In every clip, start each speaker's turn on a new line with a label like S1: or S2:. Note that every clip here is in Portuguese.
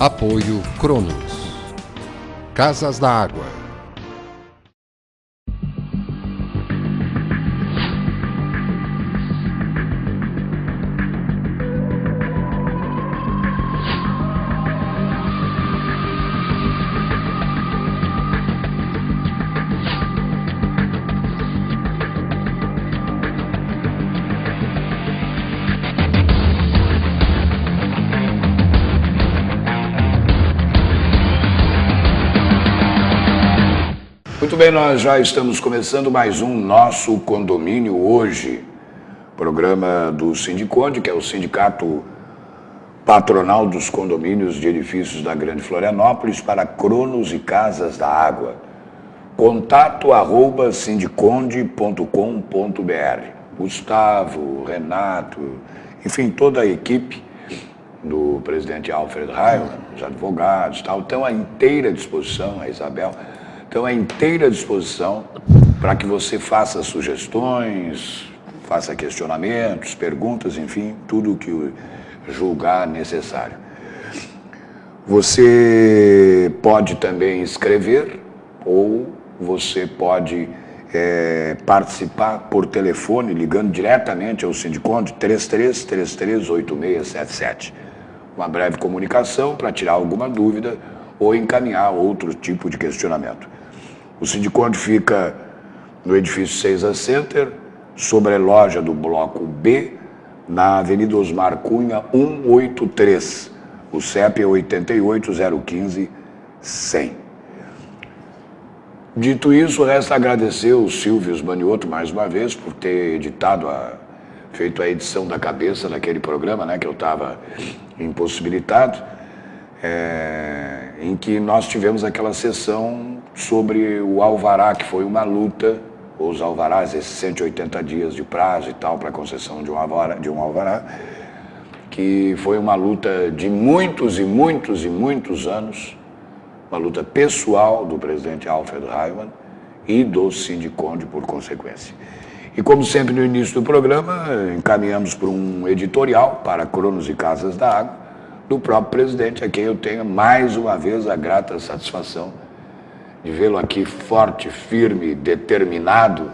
S1: Apoio Cronos. Casas da Água.
S2: Muito bem, nós já estamos começando mais um Nosso Condomínio Hoje, programa do Sindiconde, que é o Sindicato Patronal dos Condomínios de Edifícios da Grande Florianópolis, para Cronos e Casas da Água. contato@sindiconde.com.br. Gustavo, Renato, enfim, toda a equipe do presidente Alfred Heimann, os advogados, tal, estão à inteira disposição, a Isabel, estão à inteira disposição para que você faça sugestões, faça questionamentos, perguntas, enfim, tudo o que julgar necessário. Você pode também escrever ou você pode participar por telefone, ligando diretamente ao Sindiconde 33338677. Uma breve comunicação para tirar alguma dúvida ou encaminhar outro tipo de questionamento. O Sindiconde fica no edifício 6A Center, sobre a loja do Bloco B, na Avenida Osmar Cunha, 183. O CEP é 88015100. Dito isso, resta agradecer o Silvio Smanioto mais uma vez por ter feito a edição da cabeça daquele programa, né, que eu estava impossibilitado, em que nós tivemos aquela sessão sobre o alvará, que foi uma luta, os alvarás, esses 180 dias de prazo e tal, para a concessão de um alvará, que foi uma luta de muitos e muitos e muitos anos, uma luta pessoal do presidente Alfred Heimann e do Sindiconde, por consequência. E como sempre no início do programa, encaminhamos para um editorial para Cronos e Casas da Água, do próprio presidente, a quem eu tenho mais uma vez a grata satisfação de vê-lo aqui forte, firme, determinado,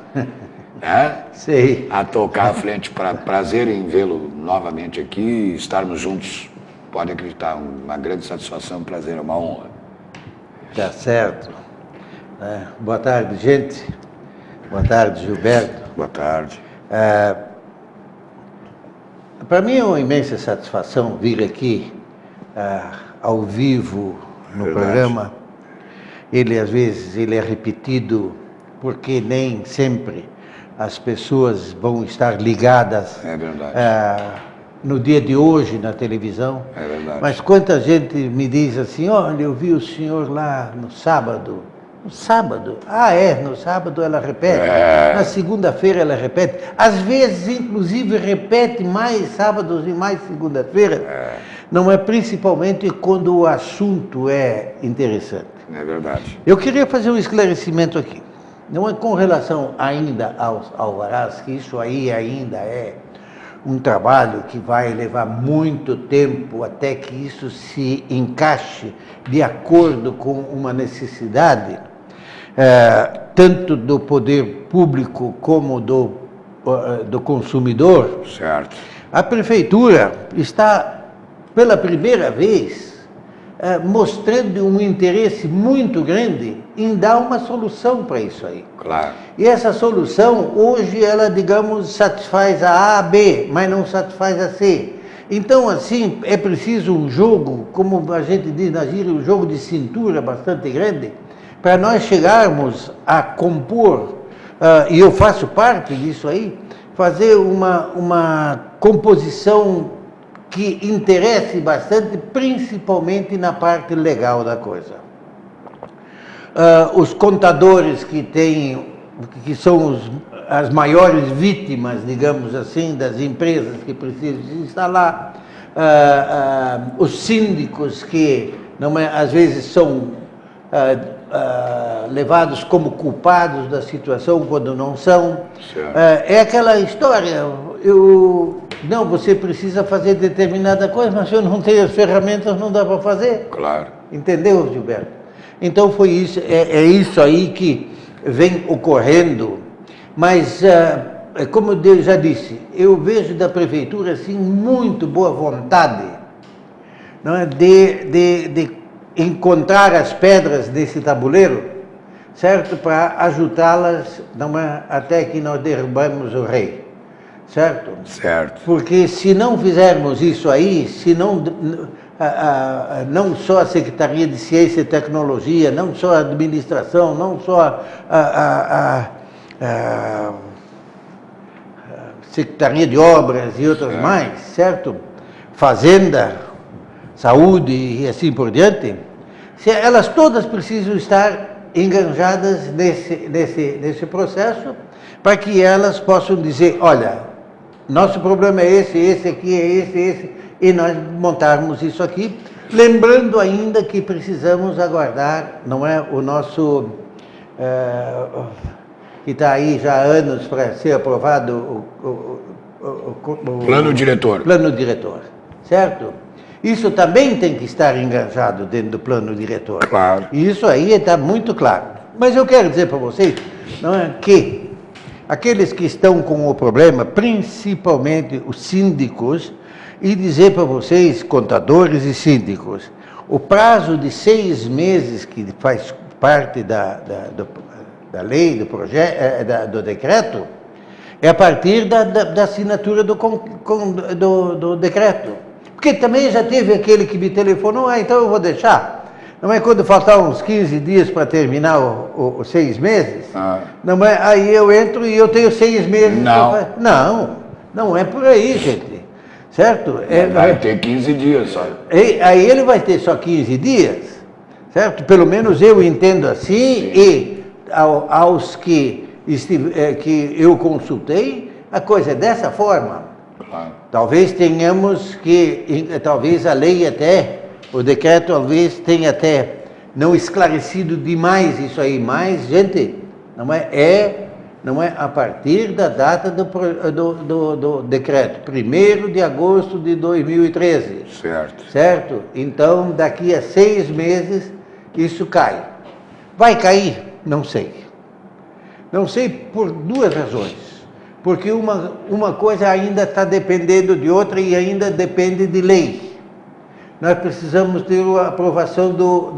S2: né?
S3: Sei.
S2: A tocar à frente. Prazer em vê-lo novamente aqui, estarmos juntos. Pode acreditar, uma grande satisfação, um prazer, uma honra.
S3: Tá certo. Boa tarde, gente. Boa tarde, Gilberto.
S2: Boa tarde.
S3: Para mim é uma imensa satisfação vir aqui ao vivo no programa. Às vezes, ele é repetido porque nem sempre as pessoas vão estar ligadas no dia de hoje na televisão.
S2: É verdade.
S3: Mas quanta gente me diz assim, olha, eu vi o senhor lá no sábado. No sábado? No sábado ela repete. Na segunda-feira ela repete. Às vezes, inclusive, repete mais sábados e mais segunda-feira. Não é principalmente quando o assunto é interessante.
S2: É verdade.
S3: Eu queria fazer um esclarecimento aqui. Não é com relação ainda aos alvarás, que isso aí ainda é um trabalho que vai levar muito tempo até que isso se encaixe de acordo com uma necessidade, tanto do poder público como do consumidor.
S2: Certo.
S3: A prefeitura está, pela primeira vez, mostrando um interesse muito grande em dar uma solução para isso aí.
S2: Claro.
S3: E essa solução, hoje, ela, digamos, satisfaz a B, mas não satisfaz a C. Então, assim, é preciso um jogo, como a gente diz na gíria, um jogo de cintura bastante grande, para nós chegarmos a compor, e eu faço parte disso aí, fazer uma composição que interesse bastante, principalmente na parte legal da coisa. Os contadores que são as maiores vítimas, digamos assim, das empresas que precisam se instalar, os síndicos que às vezes são levados como culpados da situação quando não são. É aquela história, Não, você precisa fazer determinada coisa, mas se eu não tenho as ferramentas, não dá para fazer.
S2: Claro.
S3: Entendeu, Gilberto? Então foi isso, é isso aí que vem ocorrendo, mas como eu já disse, eu vejo da prefeitura assim muito boa vontade, não é, de encontrar as pedras desse tabuleiro, certo, para ajudá-las, não é, até que nós derrubamos o rei, certo?
S2: Certo.
S3: Porque se não fizermos isso aí, se não não só a Secretaria de Ciência e Tecnologia, não só a administração, não só a Secretaria de Obras e outras mais, certo? Fazenda, Saúde e assim por diante, se elas todas precisam estar enganjadas nesse processo, para que elas possam dizer, olha, nosso problema é esse aqui é esse, e nós montarmos isso aqui, lembrando ainda que precisamos aguardar, não é, o nosso, que está aí já há anos para ser aprovado, o
S2: Plano diretor.
S3: Plano diretor, certo? Isso também tem que estar enganjado dentro do plano diretor.
S2: Claro.
S3: E isso aí está muito claro. Mas eu quero dizer para vocês, não é, que aqueles que estão com o problema, principalmente os síndicos, e dizer para vocês, contadores e síndicos, o prazo de 6 meses que faz parte da lei, do projeto, do decreto, é a partir da assinatura do decreto. Porque também já teve aquele que me telefonou, então eu vou deixar. Não é quando faltar uns 15 dias para terminar os 6 meses? Não é, aí eu entro e eu tenho 6 meses.
S2: Não.
S3: Não é por aí, gente. Certo?
S2: Vai ter 15 dias só.
S3: Aí ele vai ter só 15 dias, certo? Pelo menos eu entendo assim. Sim. E aos que eu consultei, a coisa é dessa forma.
S2: Claro.
S3: Talvez tenhamos talvez a lei até, o decreto talvez tenha até não esclarecido demais isso aí, mas, gente, não é a partir da data do decreto, 1º de agosto de 2013.
S2: Certo.
S3: Certo? Então, daqui a 6 meses, isso cai. Vai cair? Não sei. Não sei por 2 razões. Porque uma coisa ainda está dependendo de outra e ainda depende de lei. Nós precisamos ter a aprovação do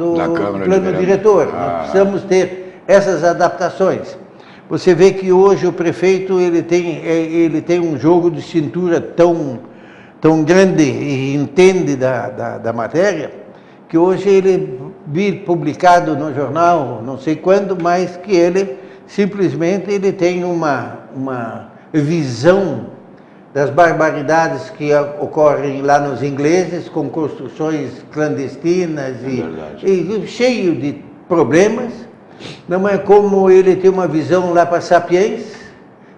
S3: plano diretor. Nós precisamos ter essas adaptações. Você vê que hoje o prefeito ele tem um jogo de cintura tão grande e entende da matéria, que hoje ele vir publicado no jornal, não sei quando, mas que ele simplesmente tem uma visão das barbaridades que ocorrem lá nos ingleses, com construções clandestinas e cheio de problemas. Não é como ele tem uma visão lá para Sapiens,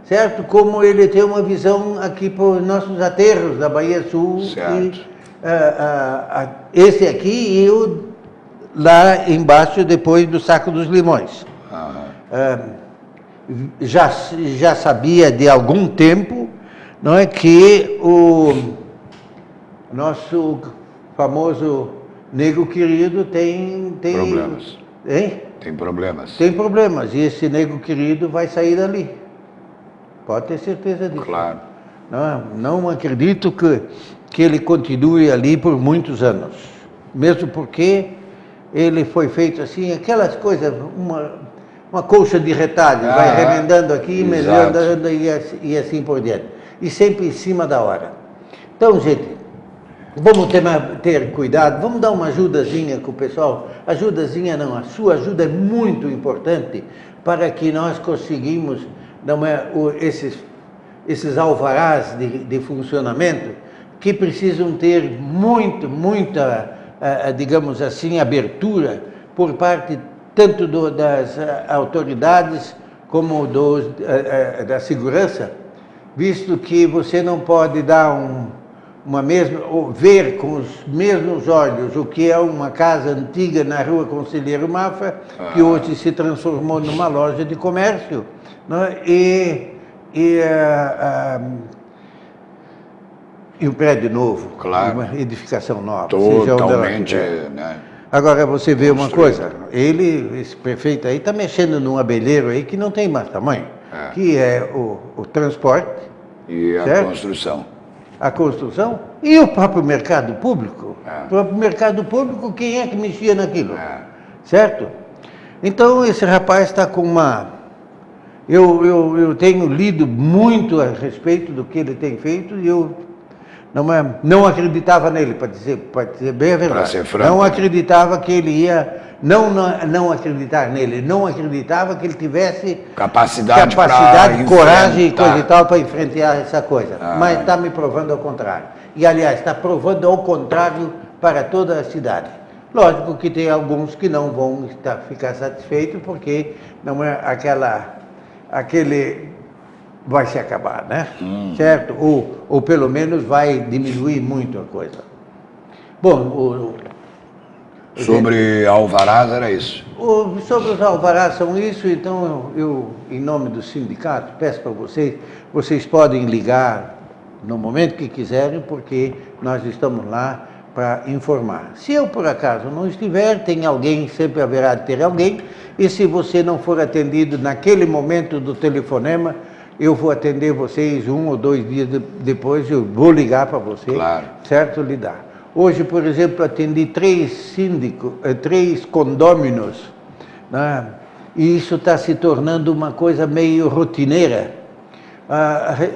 S3: certo? Como ele tem uma visão aqui para os nossos aterros da Bahia Sul.
S2: Certo.
S3: Esse aqui e o lá embaixo, depois do Saco dos Limões. Já sabia de algum tempo, não é, que o nosso famoso nego querido tem
S2: problemas.
S3: Hein?
S2: Tem problemas.
S3: Tem problemas, e esse nego querido vai sair dali. Pode ter certeza disso.
S2: Claro.
S3: Não acredito que ele continue ali por muitos anos. Mesmo porque ele foi feito assim, aquelas coisas, uma colcha de retalho, vai remendando aqui, melhorando e assim por diante. E sempre em cima da hora. Então, gente, vamos ter cuidado, vamos dar uma ajudazinha com o pessoal. Ajudazinha não, a sua ajuda é muito importante para que nós conseguimos, esses alvarás de funcionamento, que precisam ter muita, digamos assim, abertura por parte tanto das autoridades como da segurança, visto que você não pode dar ou ver com os mesmos olhos o que é uma casa antiga na rua Conselheiro Mafra, que hoje se transformou numa loja de comércio, né? E um prédio novo,
S2: Claro.
S3: uma edificação nova. seja onde ela
S2: Totalmente,
S3: estiver.
S2: né?
S3: Agora você vê uma
S2: Construída.
S3: coisa, esse prefeito aí está mexendo num abelheiro aí que não tem mais tamanho,
S2: É.
S3: que é o transporte,
S2: E a
S3: certo?
S2: construção.
S3: A construção e o próprio mercado público.
S2: É.
S3: O próprio mercado público, quem é que mexia naquilo?
S2: É.
S3: Certo? Então esse rapaz está com uma... Eu tenho lido muito a respeito do que ele tem feito e eu não acreditava nele, para dizer bem a verdade.
S2: Para ser franco,
S3: não
S2: né?
S3: acreditava que ele ia... Não acreditar nele, não acreditava que ele tivesse
S2: Capacidade,
S3: coragem e
S2: enfrentar.
S3: coisa e tal para enfrentar essa coisa.
S2: Ah.
S3: Mas está me provando ao contrário. E, aliás, está provando ao contrário para toda a cidade. Lógico que tem alguns que não vão ficar satisfeitos, porque não é aquele vai se acabar, né? Certo? Ou pelo menos vai diminuir muito a coisa. Bom,
S2: Sobre alvarás era isso.
S3: sobre os alvarás são isso, então eu, em nome do sindicato, peço para vocês podem ligar no momento que quiserem, porque nós estamos lá para informar. Se eu, por acaso, não estiver, tem alguém, sempre haverá de ter alguém, e se você não for atendido naquele momento do telefonema, eu vou atender vocês 1 ou 2 dias depois, eu vou ligar para você,
S2: Claro.
S3: certo? Lidar. Hoje, por exemplo, atendi 3 condôminos, né? E isso está se tornando uma coisa meio rotineira,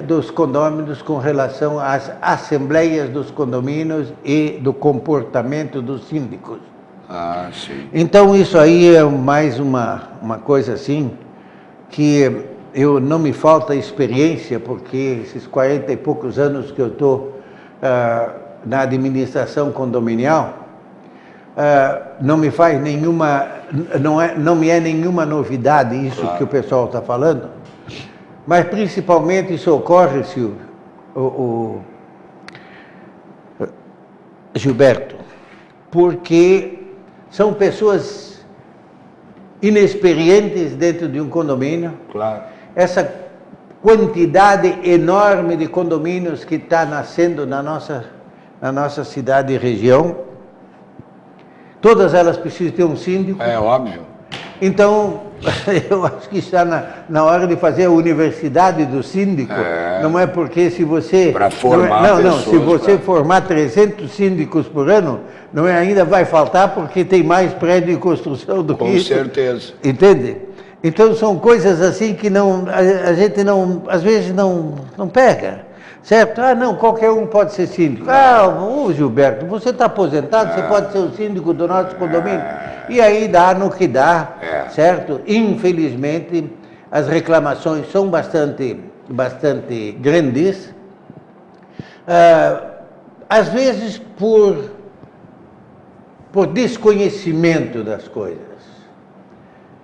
S3: dos condôminos com relação às assembleias dos condomínios e do comportamento dos síndicos.
S2: Ah, sim.
S3: Então isso aí é mais uma coisa assim, que não me falta experiência, porque esses 40 e poucos anos que eu estou na administração condominial, não me faz nenhuma, não me é nenhuma novidade isso
S2: Claro.
S3: que o pessoal está falando, mas principalmente isso ocorre, se o Gilberto, porque são pessoas inexperientes dentro de um condomínio.
S2: Claro.
S3: Essa quantidade enorme de condomínios que está nascendo na nossa cidade e região, todas elas precisam ter um síndico.
S2: É óbvio.
S3: Então, eu acho que está na hora de fazer a universidade do síndico.
S2: É.
S3: Não é porque se você...
S2: Pra formar
S3: não, se
S2: pessoas,
S3: você formar 300 síndicos por ano, não é, ainda vai faltar porque tem mais prédio em construção do que
S2: Com
S3: isso.
S2: certeza.
S3: Entende? Então são coisas assim que a gente não, às vezes não pega, certo? Ah, não, qualquer um pode ser síndico. Gilberto, você está aposentado, você pode ser o síndico do nosso condomínio. E aí dá no que dá, certo? Infelizmente, as reclamações são bastante grandes, às vezes por desconhecimento das coisas.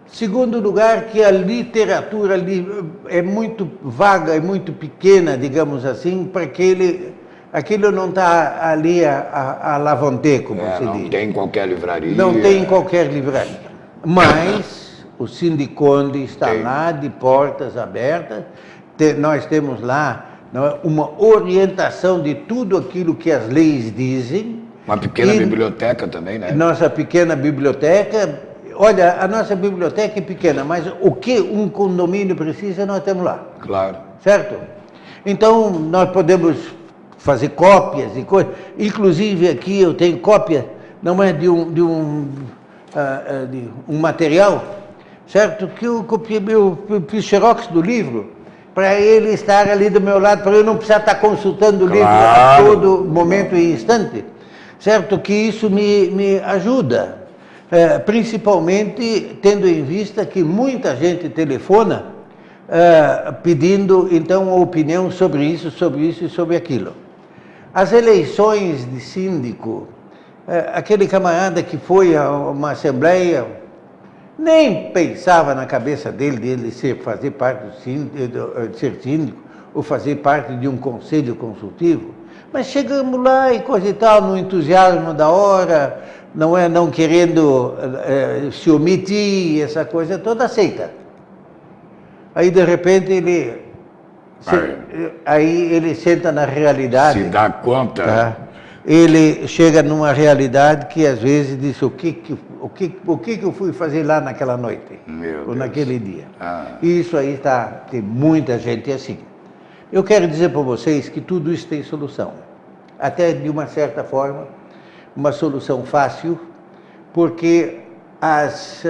S3: Segundo lugar, que a literatura ali é muito vaga, é muito pequena, digamos assim, para aquilo não está ali a lavonte, como se diz.
S2: Não tem em qualquer livraria.
S3: Não tem em qualquer livraria. Mas o Sindiconde está lá de portas abertas. Nós temos lá uma orientação de tudo aquilo que as leis dizem.
S2: Uma pequena biblioteca também, né?
S3: Nossa pequena biblioteca. Olha, a nossa biblioteca é pequena, mas o que um condomínio precisa, nós temos lá.
S2: Claro.
S3: Certo? Então, nós podemos fazer cópias e coisas. Inclusive, aqui eu tenho cópia, não é de um material, certo? Que eu copiei, eu fiz xerox do livro, para ele estar ali do meu lado, para eu não precisar estar consultando o livro a todo momento e instante. Certo? Que isso me ajuda. Principalmente tendo em vista que muita gente telefona pedindo, então, a opinião sobre isso e sobre aquilo. As eleições de síndico, aquele camarada que foi a uma assembleia, nem pensava na cabeça dele de fazer parte de ser síndico, ou fazer parte de um conselho consultivo, mas chegamos lá e coisa e tal, no entusiasmo da hora, não querendo se omitir, essa coisa toda aceita. Aí, de repente, ele Aí ele senta na realidade.
S2: Se dá conta.
S3: Tá? Ele chega numa realidade que às vezes diz o que eu fui fazer lá naquela noite, ou naquele dia. E isso aí tem muita gente assim. Eu quero dizer para vocês que tudo isso tem solução. Até de uma certa forma, uma solução fácil, porque as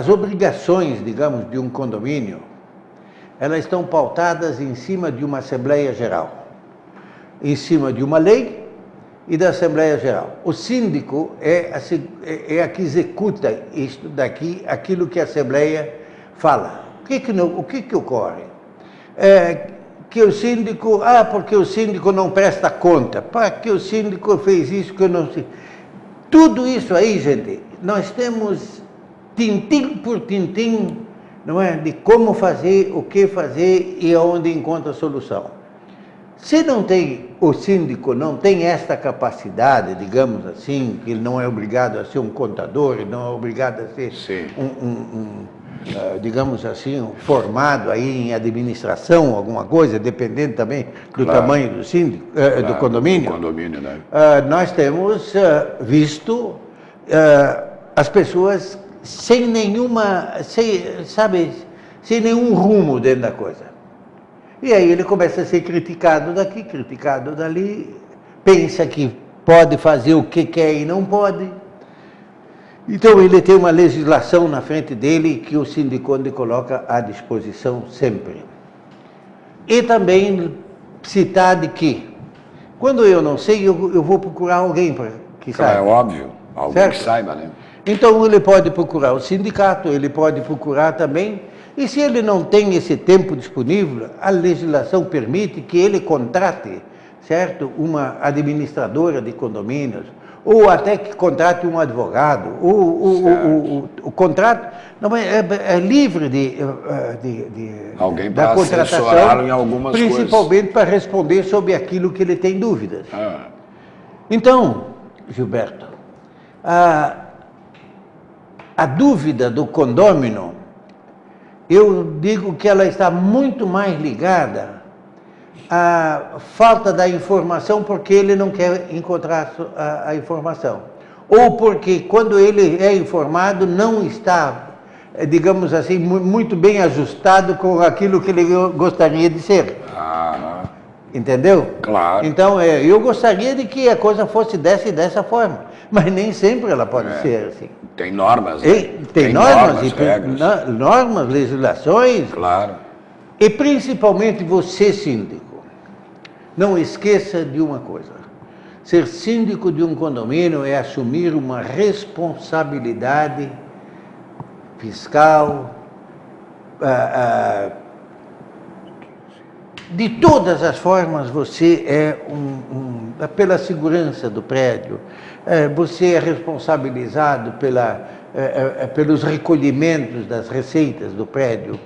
S3: obrigações, digamos, de um condomínio, elas estão pautadas em cima de uma Assembleia Geral, em cima de uma lei e da Assembleia Geral. O síndico é a que executa isto daqui, aquilo que a Assembleia fala. O que ocorre? Que o síndico, porque o síndico não presta conta, porque o síndico fez isso que eu não sei. Tudo isso aí, gente, nós temos tintim por tintim, não é? De como fazer, o que fazer e aonde encontra a solução. Se não tem, o síndico não tem esta capacidade, digamos assim, que ele não é obrigado a ser um contador, ele não é obrigado a ser digamos assim, formado aí em administração, alguma coisa, dependendo também do tamanho do síndico, do condomínio.
S2: Do condomínio, né?
S3: Nós temos visto as pessoas sem nenhuma, sem nenhum rumo dentro da coisa. E aí ele começa a ser criticado daqui, criticado dali, pensa que pode fazer o que quer e não pode. Então ele tem uma legislação na frente dele que o sindicante coloca à disposição sempre. E também citar de que, quando eu não sei, eu vou procurar alguém que saiba.
S2: É óbvio, alguém
S3: certo?
S2: Que saiba, né?
S3: Então ele pode procurar o sindicato, ele pode procurar também, e se ele não tem esse tempo disponível, a legislação permite que ele contrate, certo, uma administradora de condomínios, ou até que contrate um advogado. O contrato não é livre
S2: alguém
S3: da
S2: para assessorá-lo em algumas coisas.
S3: Principalmente para responder sobre aquilo que ele tem dúvidas. Então, Gilberto, a dúvida do condômino, eu digo que ela está muito mais ligada à falta da informação, porque ele não quer encontrar a informação. Ou porque, quando ele é informado, não está, digamos assim, muito bem ajustado com aquilo que ele gostaria de ser. Entendeu?
S2: Claro.
S3: Então, eu gostaria de que a coisa fosse dessa forma, mas nem sempre ela pode ser assim.
S2: Tem normas, né?
S3: Tem normas, regras. Normas, legislações.
S2: Claro.
S3: E principalmente você, síndico, não esqueça de uma coisa. Ser síndico de um condomínio é assumir uma responsabilidade fiscal, de todas as formas. Você é pela segurança do prédio, você é responsabilizado pelos recolhimentos das receitas do prédio,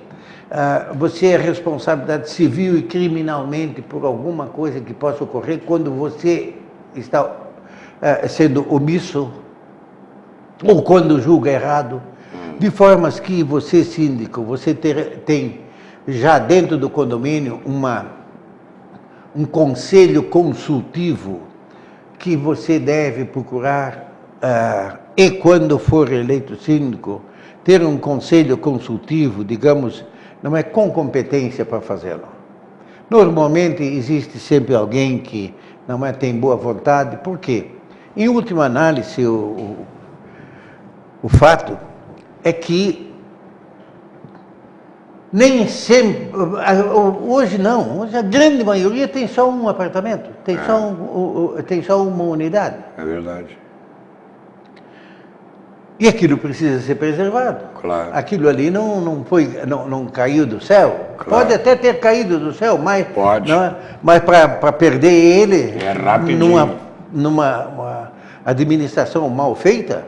S3: você é responsabilidade civil e criminalmente por alguma coisa que possa ocorrer quando você está sendo omisso ou quando julga errado, de formas que você, síndico, você tem já dentro do condomínio um conselho consultivo que você deve procurar, e quando for eleito síndico, ter um conselho consultivo, digamos, não é com competência para fazê-lo. Normalmente existe sempre alguém que não tem boa vontade, por quê? Em última análise, o fato é que nem sempre, hoje não, hoje a grande maioria tem só um apartamento, tem só uma unidade.
S2: É verdade.
S3: E aquilo precisa ser preservado.
S2: Claro.
S3: Aquilo ali não caiu do céu. Claro. Pode até ter caído do céu, mas para perder ele numa administração mal feita,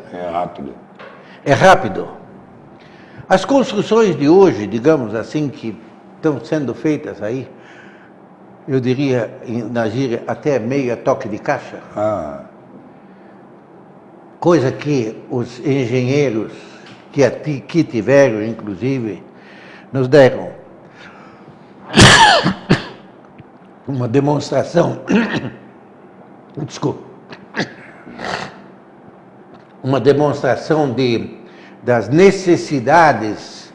S3: é rápido. As construções de hoje, digamos assim, que estão sendo feitas aí, eu diria, na gíria, até meia toque de caixa. Coisa que os engenheiros que tiveram, inclusive, nos deram uma demonstração, desculpa, uma demonstração das necessidades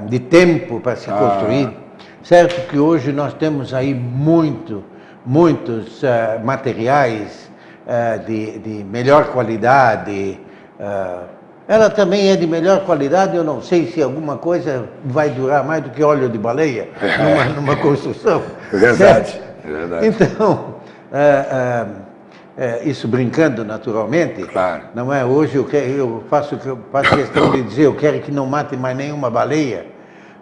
S3: de tempo para se construir. Certo que hoje nós temos aí muitos materiais de melhor qualidade. Ela também é de melhor qualidade, eu não sei se alguma coisa vai durar mais do que óleo de baleia numa construção.
S2: Verdade, verdade.
S3: Então, isso brincando naturalmente,
S2: claro.
S3: Não é? Hoje eu faço questão de dizer, eu quero que não matem mais nenhuma baleia,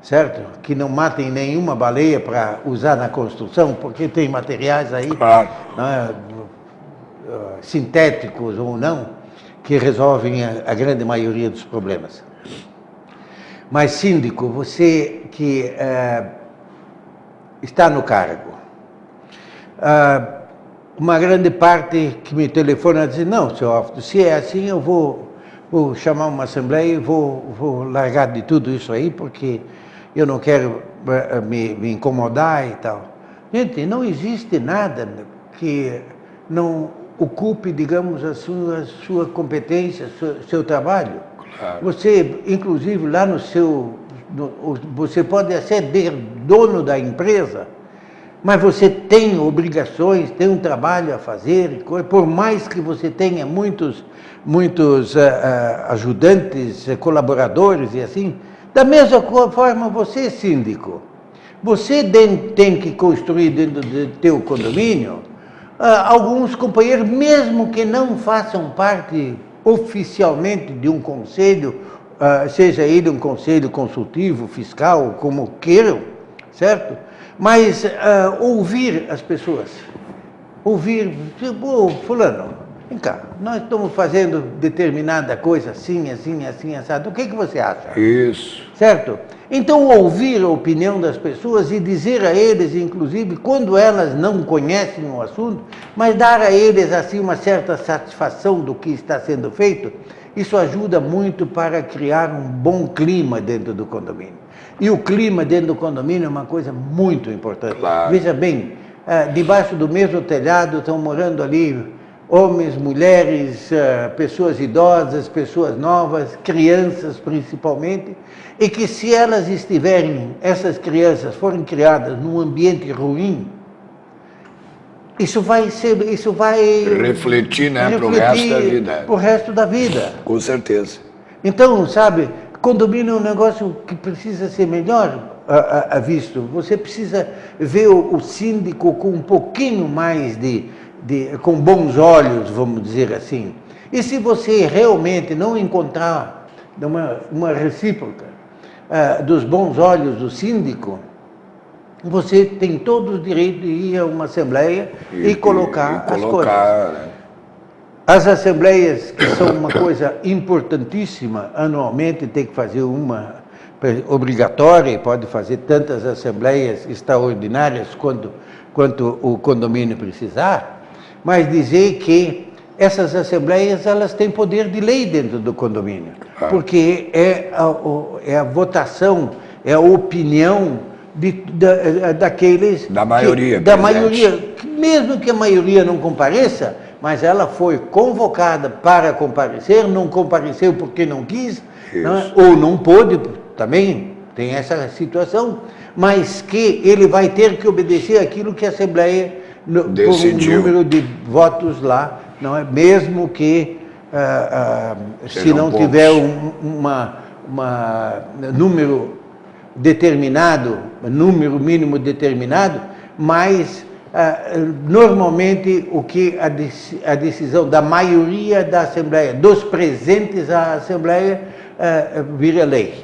S3: certo? Que não matem nenhuma baleia para usar na construção, porque tem materiais aí,
S2: claro,
S3: sintéticos ou não, que resolvem a grande maioria dos problemas. Mas, síndico, você que está no cargo, uma grande parte que me telefona diz, não, senhor Alfredo, se é assim eu vou chamar uma assembleia e vou largar de tudo isso aí, porque eu não quero me incomodar e tal. Gente, não existe nada que não ocupe, digamos, a sua competência, seu trabalho.
S2: Claro.
S3: Você, inclusive, lá você pode ser dono da empresa, mas você tem obrigações, tem um trabalho a fazer, por mais que você tenha muitos ajudantes, colaboradores e assim, da mesma forma você, síndico, você tem que construir dentro do teu condomínio alguns companheiros, mesmo que não façam parte oficialmente de um conselho, seja ele um conselho consultivo, fiscal, como queiram, certo? Mas ouvir as pessoas, ouvir, tipo, fulano, vem cá, nós estamos fazendo determinada coisa assim, assado, o que você acha?
S2: Isso.
S3: Certo? Então, ouvir a opinião das pessoas e dizer a eles, inclusive, quando elas não conhecem o assunto, mas dar a eles, assim, uma certa satisfação do que está sendo feito, isso ajuda muito para criar um bom clima dentro do condomínio. E o clima dentro do condomínio é uma coisa muito importante.
S2: Claro.
S3: Veja bem, debaixo do mesmo telhado estão morando ali homens, mulheres, pessoas idosas, pessoas novas, crianças principalmente, e que se elas essas crianças forem criadas num ambiente ruim, isso vai
S2: refletir, né, para o resto da vida.
S3: Para o resto da vida.
S2: Com certeza.
S3: Então, sabe, condomínio é um negócio que precisa ser melhor visto. Você precisa ver o síndico com um pouquinho mais com bons olhos, vamos dizer assim. E se você realmente não encontrar uma recíproca dos bons olhos do síndico, você tem todo o direito de ir a uma assembleia e colocar as coisas.
S2: Né?
S3: As assembleias, que são uma coisa importantíssima, anualmente tem que fazer uma obrigatória, e pode fazer tantas assembleias extraordinárias quanto o condomínio precisar, mas dizer que essas assembleias elas têm poder de lei dentro do condomínio, porque é a votação, é a opinião daqueles...
S2: Da maioria.
S3: Da maioria, mesmo que a maioria não compareça, mas ela foi convocada para comparecer, não compareceu porque não quis, não é? Ou não pôde, também tem essa situação, mas que ele vai ter que obedecer aquilo que a Assembleia,
S2: decidiu,
S3: por um número de votos lá, não é? Mesmo que, se não tiver número determinado, número mínimo determinado, mas normalmente a decisão da maioria da Assembleia, dos presentes à Assembleia, vira lei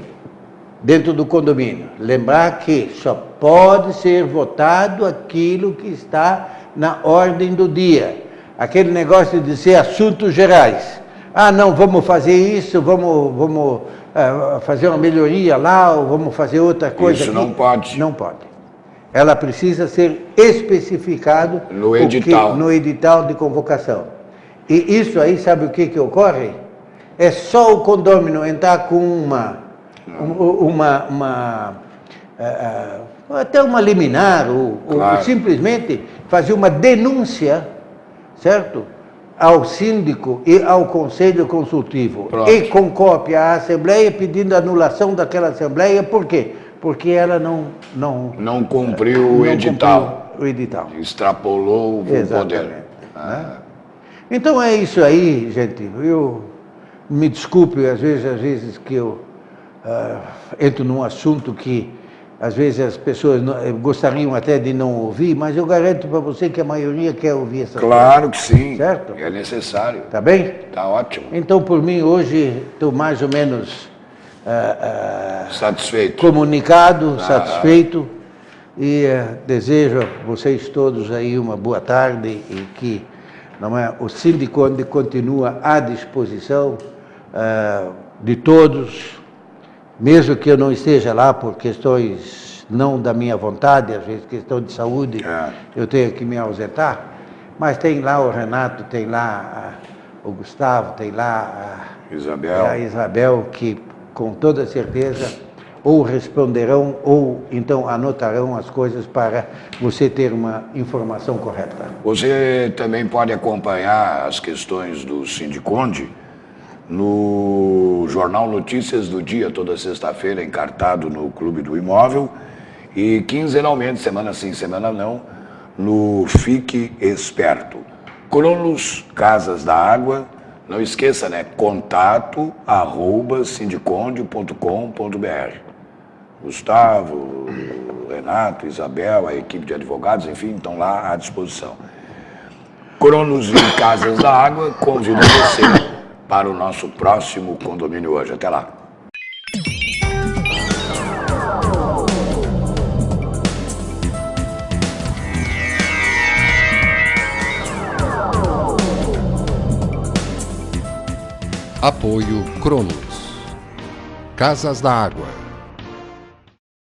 S3: dentro do condomínio. Lembrar que só pode ser votado aquilo que está na ordem do dia. Aquele negócio de ser assuntos gerais. Ah, não, vamos fazer isso, vamos fazer uma melhoria lá, ou vamos fazer outra coisa.
S2: Isso
S3: aqui.
S2: não pode.
S3: Não pode. Ela precisa ser especificado
S2: no edital.
S3: No edital de convocação. E isso aí, sabe o que ocorre? É só o condômino entrar com até uma liminar, ou simplesmente fazer uma denúncia, certo? Ao síndico e ao Conselho Consultivo.
S2: Pronto.
S3: E com cópia à Assembleia pedindo anulação daquela Assembleia. Por quê? Porque ela
S2: não cumpriu o edital.
S3: Cumpriu o edital.
S2: Extrapolou o poder.
S3: Né? Então é isso aí, gente. Eu me desculpe às vezes que eu entro num assunto que às vezes as pessoas gostariam até de não ouvir, mas eu garanto para você que a maioria quer ouvir essa coisa.
S2: Claro que sim.
S3: Certo?
S2: É necessário.
S3: Tá bem?
S2: Tá ótimo.
S3: Então, por mim, hoje estou mais ou menos
S2: satisfeito.
S3: Comunicado, satisfeito, e desejo a vocês todos aí uma boa tarde e que o síndico continua à disposição de todos, mesmo que eu não esteja lá por questões não da minha vontade, às vezes questão de saúde, eu tenho que me ausentar, mas tem lá o Renato, tem lá o Gustavo, tem lá a Isabel, que com toda certeza ou responderão ou então anotarão as coisas para você ter uma informação correta.
S2: Você também pode acompanhar as questões do Sindiconde no Jornal Notícias do Dia, toda sexta-feira, encartado no Clube do Imóvel, e quinzenalmente, semana sim, semana não, no Fique Esperto. Cronos Casas da Água, não esqueça, né? contato@sindiconde.com.br. Gustavo, Renato, Isabel, a equipe de advogados, enfim, estão lá à disposição. Cronos e Casas da Água convidam você para o nosso próximo condomínio hoje. Até lá.
S1: Apoio Cronos. Casas da Água.